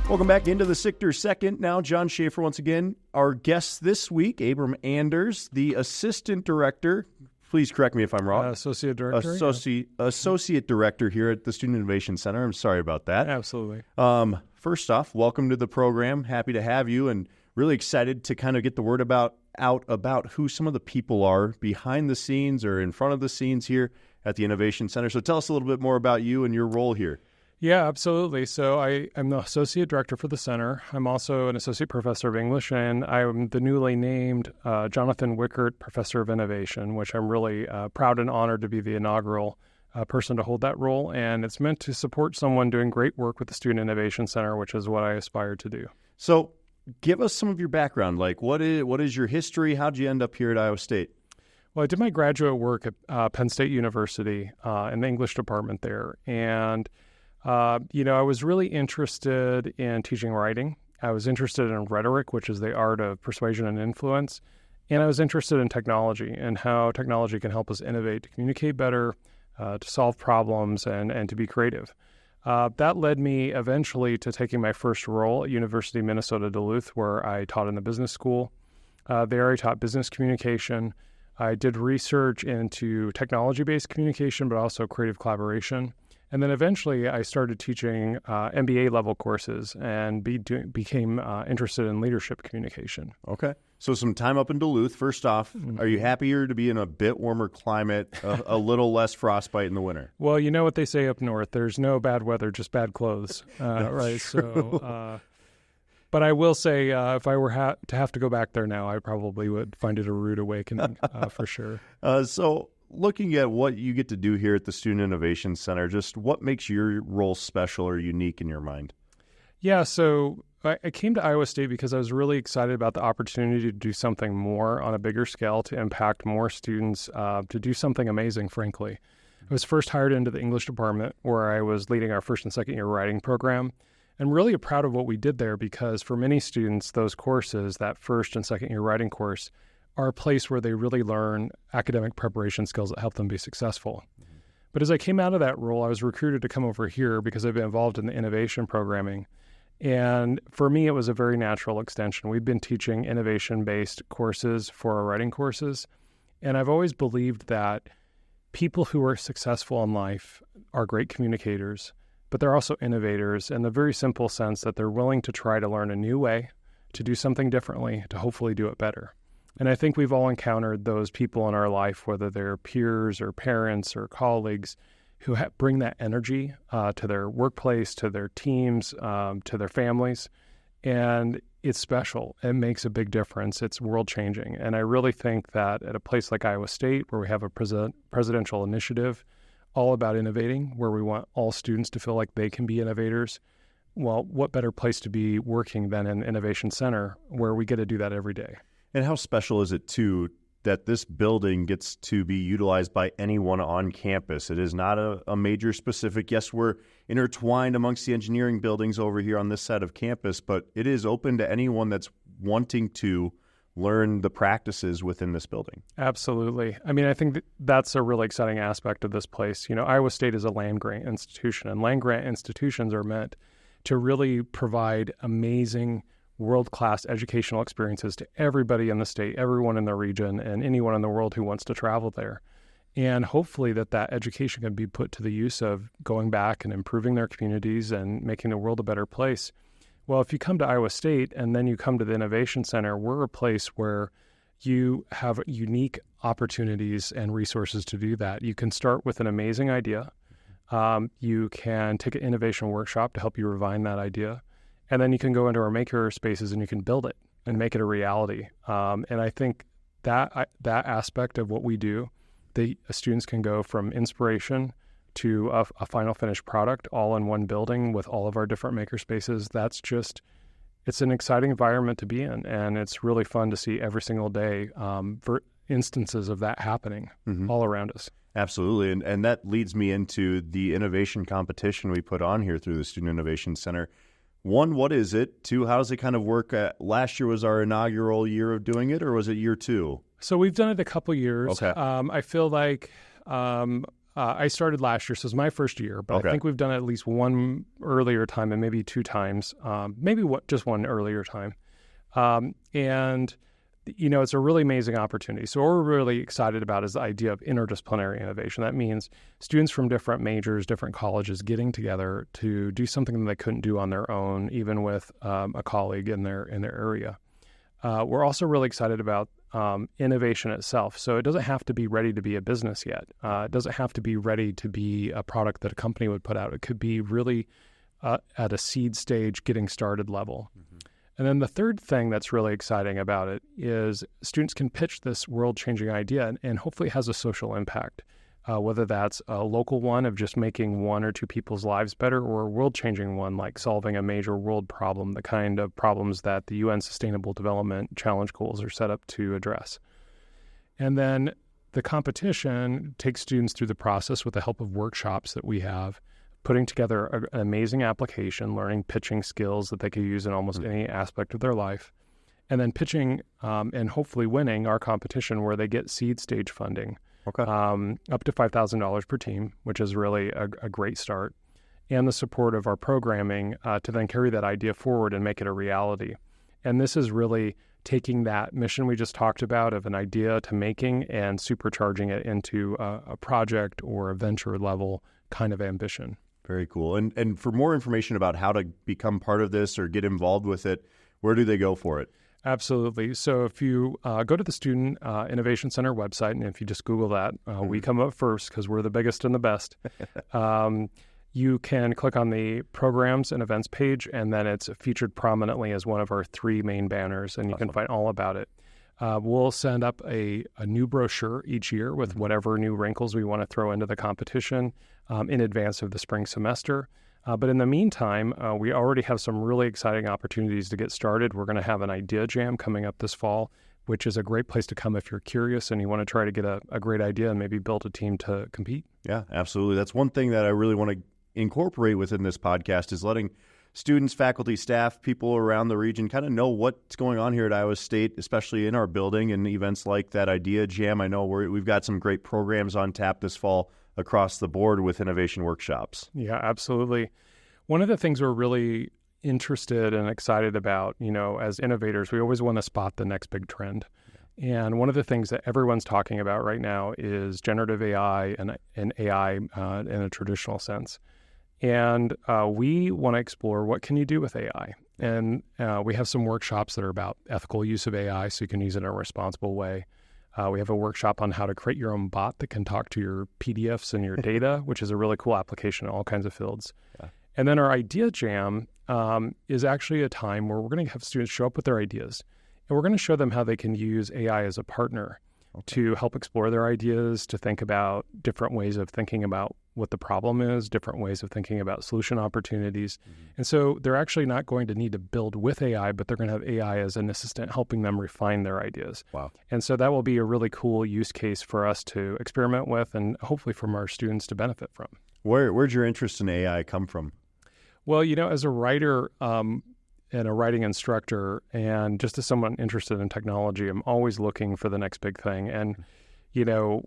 Welcome back into the SICTR Second. Now, John Schaefer once again. Our guest this week, Abram Anders, the Assistant Director. Please correct me if I'm wrong. Associate Director. Associate Director here at the Student Innovation Center. I'm sorry about that. Absolutely. First off, welcome to the program. Happy to have you and really excited to kind of get the word out about who some of the people are behind the scenes or in front of the scenes here at the Innovation Center. So tell us a little bit more about you and your role here. Yeah, absolutely. So I'm the Associate Director for the Center. I'm also an Associate Professor of English, and I'm the newly named Jonathan Wickert Professor of Innovation, which I'm really proud and honored to be the inaugural person to hold that role. And it's meant to support someone doing great work with the Student Innovation Center, which is what I aspire to do. So give us some of your background. Like, what is your history? How'd you end up here at Iowa State? Well, I did my graduate work at Penn State University in the English department there. And I was really interested in teaching writing. I was interested in rhetoric, which is the art of persuasion and influence. And I was interested in technology and how technology can help us innovate, to communicate better, to solve problems, and to be creative. That led me eventually to taking my first role at University of Minnesota Duluth, where I taught in the business school. There I taught business communication. I did research into technology-based communication, but also creative collaboration. And then eventually I started teaching MBA level courses and became interested in leadership communication. Okay. So some time up in Duluth. First off, are you happier to be in a bit warmer climate, a little less frostbite in the winter? Well, you know what they say up north. There's no bad weather, just bad clothes. Right. True. So, but I will say if I were to have to go back there now, I probably would find it a rude awakening for sure. So looking at what you get to do here at the Student Innovation Center, just what makes your role special or unique in your mind? Yeah, so I came to Iowa State because I was really excited about the opportunity to do something more on a bigger scale, to impact more students, to do something amazing, frankly. I was first hired into the English department where I was leading our first and second year writing program. I'm really proud of what we did there because for many students, those courses, that first and second year writing course, are a place where they really learn academic preparation skills that help them be successful. Mm-hmm. But as I came out of that role, I was recruited to come over here because I've been involved in the innovation programming. And for me, it was a very natural extension. We've been teaching innovation-based courses for our writing courses. And I've always believed that people who are successful in life are great communicators, but they're also innovators in the very simple sense that they're willing to try to learn a new way, to do something differently, to hopefully do it better. And I think we've all encountered those people in our life, whether they're peers or parents or colleagues, who bring that energy to their workplace, to their teams, to their families. And it's special. It makes a big difference. It's world-changing. And I really think that at a place like Iowa State, where we have a presidential initiative all about innovating, where we want all students to feel like they can be innovators, well, what better place to be working than an innovation center where we get to do that every day? And how special is it, too, that this building gets to be utilized by anyone on campus? It is not a major specific. Yes, we're intertwined amongst the engineering buildings over here on this side of campus, but it is open to anyone that's wanting to learn the practices within this building. Absolutely. I mean, I think that's a really exciting aspect of this place. You know, Iowa State is a land-grant institution, and land-grant institutions are meant to really provide amazing world-class educational experiences to everybody in the state, everyone in the region, and anyone in the world who wants to travel there. And hopefully that education can be put to the use of going back and improving their communities and making the world a better place. Well, if you come to Iowa State and then you come to the Innovation Center, we're a place where you have unique opportunities and resources to do that. You can start with an amazing idea. You can take an innovation workshop to help you refine that idea. And then you can go into our maker spaces and you can build it and make it a reality. And I think that aspect of what we do, the students can go from inspiration to a final finished product all in one building with all of our different maker spaces. It's an exciting environment to be in. And it's really fun to see every single day for instances of that happening all around us. Absolutely. And that leads me into the innovation competition we put on here through the Student Innovation Center. One, what is it? Two, how does it kind of work? Last year was our inaugural year of doing it, or was it year two? So we've done it a couple years. Okay. I feel like I started last year, so it's my first year, but Okay. I think we've done it at least one earlier time and maybe two times, just one earlier time. And, it's a really amazing opportunity. So what we're really excited about is the idea of interdisciplinary innovation. That means students from different majors, different colleges getting together to do something that they couldn't do on their own, even with a colleague in their area. We're also really excited about innovation itself. So it doesn't have to be ready to be a business yet. It doesn't have to be ready to be a product that a company would put out. It could be really at a seed stage, getting started level. Mm-hmm. And then the third thing that's really exciting about it is students can pitch this world-changing idea and hopefully it has a social impact, whether that's a local one of just making one or two people's lives better or a world-changing one like solving a major world problem, the kind of problems that the UN Sustainable Development Challenge goals are set up to address. And then the competition takes students through the process with the help of workshops that we have, putting together an amazing application, learning pitching skills that they could use in almost any aspect of their life, and then pitching and hopefully winning our competition where they get seed stage funding, up to $5,000 per team, which is really a great start, and the support of our programming to then carry that idea forward and make it a reality. And this is really taking that mission we just talked about of an idea to making and supercharging it into a project or a venture level kind of ambition. Very cool. And for more information about how to become part of this or get involved with it, where do they go for it? Absolutely. So if you go to the Student Innovation Center website, and if you just Google that, we come up first because we're the biggest and the best. You can click on the programs and events page, and then it's featured prominently as one of our three main banners, and you can find all about it. We'll send up a new brochure each year with whatever new wrinkles we want to throw into the competition in advance of the spring semester. But in the meantime, we already have some really exciting opportunities to get started. We're going to have an idea jam coming up this fall, which is a great place to come if you're curious and you want to try to get a great idea and maybe build a team to compete. Yeah, absolutely. That's one thing that I really want to incorporate within this podcast is letting students, faculty, staff, people around the region kind of know what's going on here at Iowa State, especially in our building and events like that Idea Jam. I know we've got some great programs on tap this fall across the board with innovation workshops. Yeah, absolutely. One of the things we're really interested and excited about, as innovators, we always want to spot the next big trend. Yeah. And one of the things that everyone's talking about right now is generative AI and AI in a traditional sense. And we want to explore what can you do with AI. And we have some workshops that are about ethical use of AI so you can use it in a responsible way. We have a workshop on how to create your own bot that can talk to your PDFs and your data, which is a really cool application in all kinds of fields. Yeah. And then our Idea Jam is actually a time where we're going to have students show up with their ideas. And we're going to show them how they can use AI as a partner to help explore their ideas, to think about different ways of thinking about what the problem is, different ways of thinking about solution opportunities. Mm-hmm. And so they're actually not going to need to build with AI, but they're going to have AI as an assistant helping them refine their ideas. Wow. And so that will be a really cool use case for us to experiment with and hopefully from our students to benefit from. Where'd your interest in AI come from? Well, as a writer and a writing instructor, and just as someone interested in technology, I'm always looking for the next big thing. And,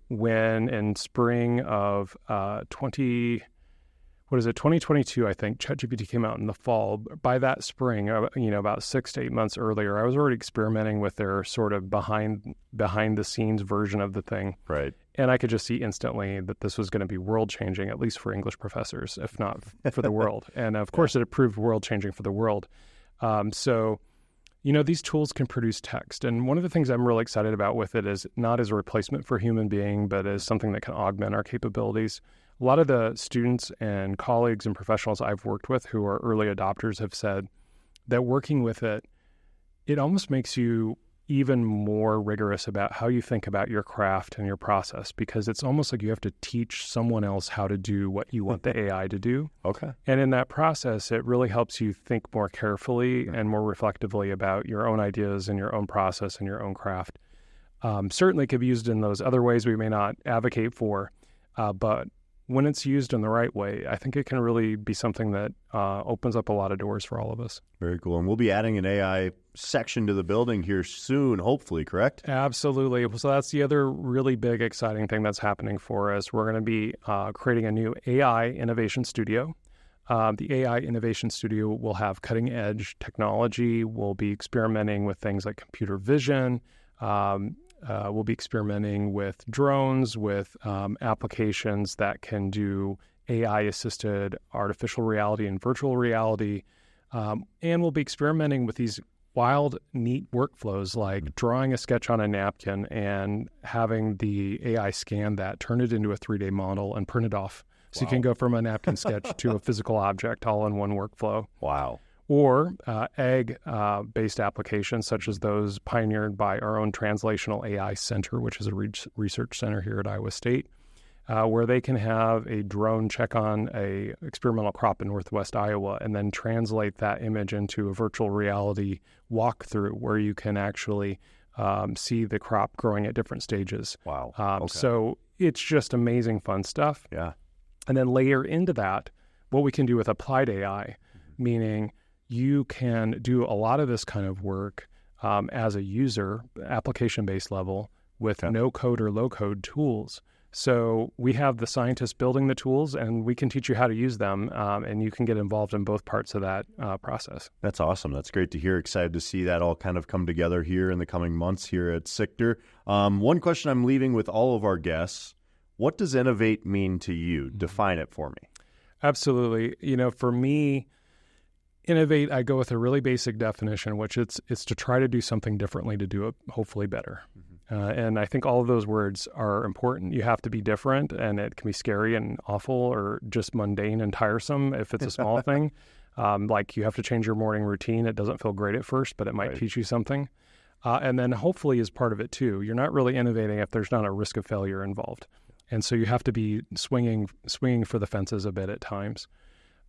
when in spring of 2022, I think, ChatGPT came out in the fall. By that spring, about 6 to 8 months earlier, I was already experimenting with their sort of behind the scenes version of the thing. Right. And I could just see instantly that this was going to be world-changing, at least for English professors, if not for the world. And of course, it proved world-changing for the world. These tools can produce text. And one of the things I'm really excited about with it is not as a replacement for a human being, but as something that can augment our capabilities. A lot of the students and colleagues and professionals I've worked with who are early adopters have said that working with it, it almost makes you even more rigorous about how you think about your craft and your process, because it's almost like you have to teach someone else how to do what you want the AI to do. Okay. And in that process, it really helps you think more carefully and more reflectively about your own ideas and your own process and your own craft. Certainly it could be used in those other ways we may not advocate for, but when it's used in the right way, I think it can really be something that opens up a lot of doors for all of us. Very cool. And we'll be adding an AI section to the building here soon, hopefully, correct? Absolutely. So that's the other really big, exciting thing that's happening for us. We're going to be creating a new AI innovation studio. The AI Innovation Studio will have cutting-edge technology. We'll be experimenting with things like computer vision. We'll be experimenting with drones, with applications that can do AI-assisted artificial reality and virtual reality. And we'll be experimenting with these wild, neat workflows like drawing a sketch on a napkin and having the AI scan that, turn it into a 3D model, and print it off. So you can go from a napkin sketch to a physical object all in one workflow. Wow. Or egg-based applications such as those pioneered by our own Translational AI Center, which is a research center here at Iowa State, where they can have a drone check on a experimental crop in northwest Iowa and then translate that image into a virtual reality walkthrough where you can actually see the crop growing at different stages. Wow. Okay. So it's just amazing, fun stuff. Yeah. And then layer into that what we can do with applied AI, meaning you can do a lot of this kind of work as a user, application-based level, with no-code or low-code tools. So we have the scientists building the tools, and we can teach you how to use them, and you can get involved in both parts of that process. That's awesome. That's great to hear. Excited to see that all kind of come together here in the coming months here at SICTR. One question I'm leaving with all of our guests: what does innovate mean to you? Define it for me. Absolutely. For me, innovate, I go with a really basic definition, which it's to try to do something differently to do it hopefully better. And I think all of those words are important. You have to be different, and it can be scary and awful or just mundane and tiresome if it's a small thing. Like you have to change your morning routine. It doesn't feel great at first, but it might teach you something. And then hopefully is part of it too. You're not really innovating if there's not a risk of failure involved. And so you have to be swinging for the fences a bit at times.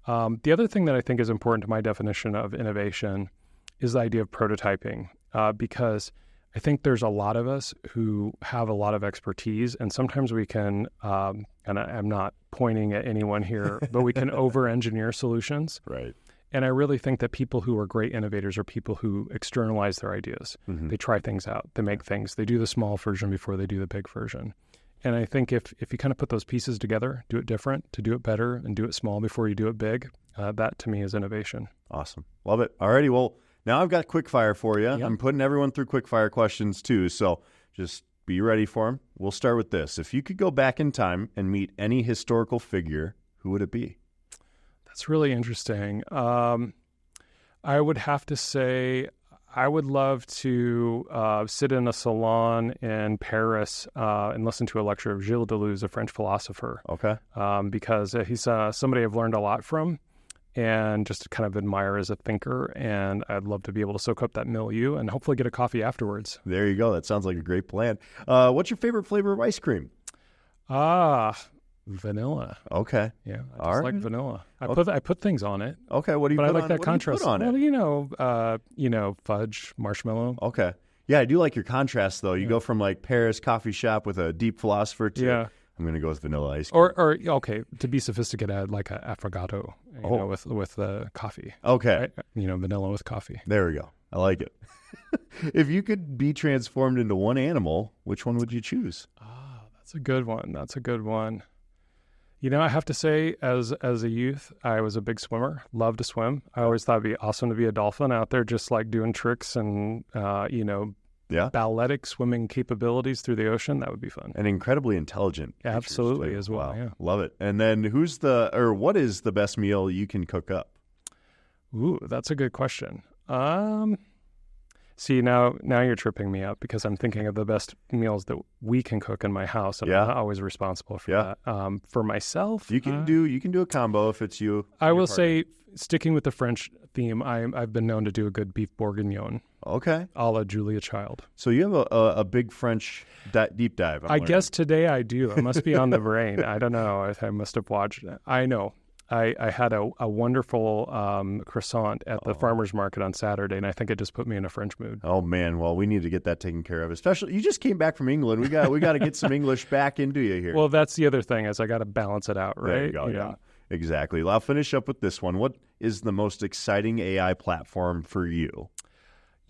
The other thing that I think is important to my definition of innovation is the idea of prototyping, because I think there's a lot of us who have a lot of expertise, and sometimes we can, and I'm not pointing at anyone here, but we can over-engineer solutions. Right. And I really think that people who are great innovators are people who externalize their ideas. They try things out. They make things. They do the small version before they do the big version. And I think if you kind of put those pieces together, do it different, to do it better, and do it small before you do it big, that to me is innovation. Awesome. Love it. All righty. Well, now I've got quickfire for you. Yep. I'm putting everyone through quickfire questions too, so just be ready for them. We'll start with this. If you could go back in time and meet any historical figure, who would it be? That's really interesting. I would have to say I would love to sit in a salon in Paris and listen to a lecture of Gilles Deleuze, a French philosopher. Okay. Because he's somebody I've learned a lot from and just kind of admire as a thinker. And I'd love to be able to soak up that milieu and hopefully get a coffee afterwards. There you go. That sounds like a great plan. What's your favorite flavor of ice cream? Vanilla. Okay. Yeah, I just like vanilla. I put things on it. Okay, what do you but put I like on, that what contrast. Do you put on it? Well, fudge, marshmallow. Okay. Yeah, I do like your contrast though. You go from like Paris coffee shop with a deep philosopher to I'm going to go with vanilla ice cream. Or okay, to be sophisticated, I'd like an affogato, with coffee. Okay. Right? Vanilla with coffee. There we go. I like it. If you could be transformed into one animal, which one would you choose? That's a good one. I have to say, as a youth, I was a big swimmer, loved to swim. I always thought it'd be awesome to be a dolphin out there just like doing tricks and, balletic swimming capabilities through the ocean. That would be fun. And incredibly intelligent. Absolutely, as well, yeah. Love it. And then what is the best meal you can cook up? Ooh, that's a good question. See, now you're tripping me up because I'm thinking of the best meals that we can cook in my house, and I'm not always responsible for that. For myself, you can do a combo if it's you. I will say, sticking with the French theme, I've been known to do a good beef bourguignon. Okay, a la Julia Child. So you have a big French deep dive. I guess today I do. It must be on the brain. I don't know. I must have watched it. I know. I had a wonderful croissant at the farmer's market on Saturday, and I think it just put me in a French mood. Oh man, well, we need to get that taken care of. Especially, you just came back from England. We got to get some English back into you here. Well, that's the other thing is I got to balance it out, right? There you go. Yeah, exactly. Well, I'll finish up with this one. What is the most exciting AI platform for you?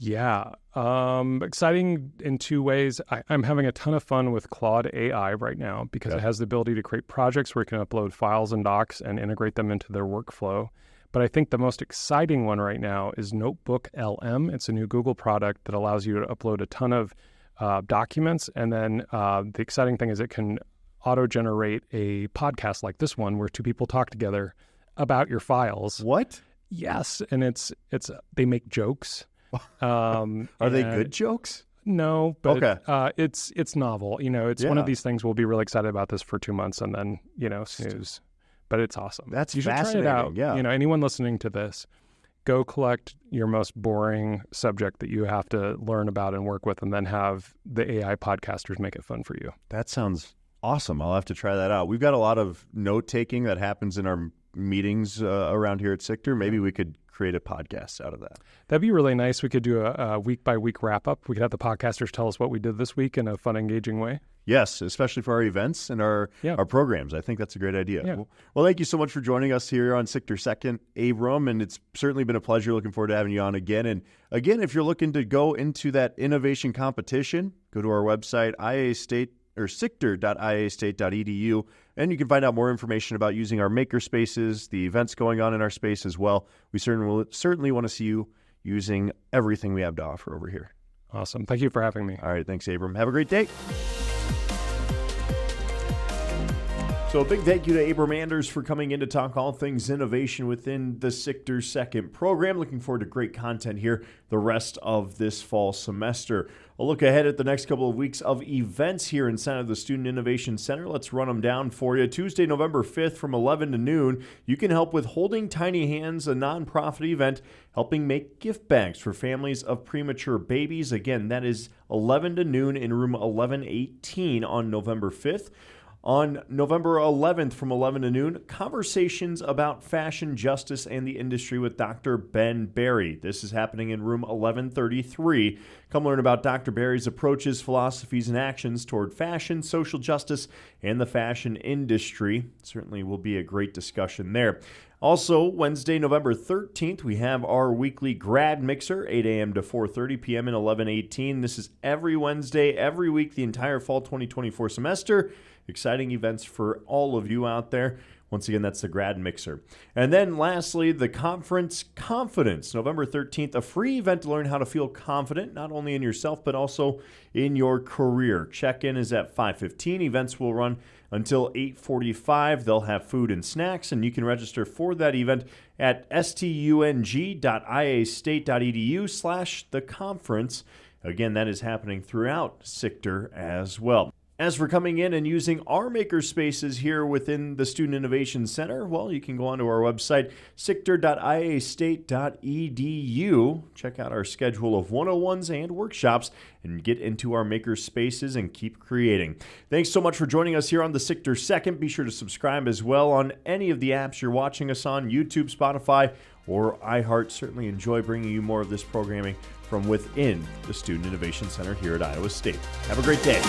Yeah, exciting in two ways. I'm having a ton of fun with Claude AI right now because it has the ability to create projects where you can upload files and docs and integrate them into their workflow. But I think the most exciting one right now is Notebook LM. It's a new Google product that allows you to upload a ton of documents. And then the exciting thing is it can auto-generate a podcast like this one where two people talk together about your files. What? Yes, and it's they make jokes. Are they good jokes? No, but okay. It's novel. It's one of these things we'll be really excited about this for 2 months and then, snooze. But it's awesome. That's you should fascinating. Try it out. Yeah. Anyone listening to this, go collect your most boring subject that you have to learn about and work with, and then have the AI podcasters make it fun for you. That sounds awesome. I'll have to try that out. We've got a lot of note-taking that happens in our meetings around here at SICTR. Maybe we could create a podcast out of that. That'd be really nice. We could do a week-by-week wrap-up. We could have the podcasters tell us what we did this week in a fun, engaging way. Yes, especially for our events and our programs. I think that's a great idea. Yeah. Well, thank you so much for joining us here on SICTR Second, Abram, and it's certainly been a pleasure. Looking forward to having you on again. And again, if you're looking to go into that innovation competition, go to our website, SICTR.iastate.edu, and you can find out more information about using our maker spaces, the events going on in our space as well. We certainly want to see you using everything we have to offer over here. Awesome. Thank you for having me. All right. Thanks, Abram. Have a great day. So a big thank you to Abram Anders for coming in to talk all things innovation within the SICTR Second program. Looking forward to great content here the rest of this fall semester. A look ahead at the next couple of weeks of events here inside of the Student Innovation Center. Let's run them down for you. Tuesday, November 5th from 11 to noon, you can help with Holding Tiny Hands, a nonprofit event helping make gift bags for families of premature babies. Again, that is 11 to noon in room 1118 on November 5th. On November 11th from 11 to noon, conversations about fashion justice and the industry with Dr. Ben Berry. This is happening in room 1133. Come learn about Dr. Berry's approaches, philosophies, and actions toward fashion, social justice, and the fashion industry. Certainly will be a great discussion there. Also, Wednesday, November 13th, we have our weekly grad mixer, 8 a.m. to 4:30 p.m. in 1118. This is every Wednesday, every week, the entire fall 2024 semester. Exciting events for all of you out there. Once again, that's the grad mixer. And then lastly, the conference Confidence, November 13th, a free event to learn how to feel confident, not only in yourself, but also in your career. Check-in is at 5:15. Events will run until 8:45. They'll have food and snacks, and you can register for that event at stung.iastate.edu/the-conference. Again, that is happening throughout SICTR as well. As for coming in and using our maker spaces here within the Student Innovation Center, well, you can go onto our website, SICTR.iastate.edu. Check out our schedule of 101s and workshops and get into our maker spaces and keep creating. Thanks so much for joining us here on the SICTR Second. Be sure to subscribe as well on any of the apps you're watching us on, YouTube, Spotify, or iHeart. Certainly enjoy bringing you more of this programming from within the Student Innovation Center here at Iowa State. Have a great day.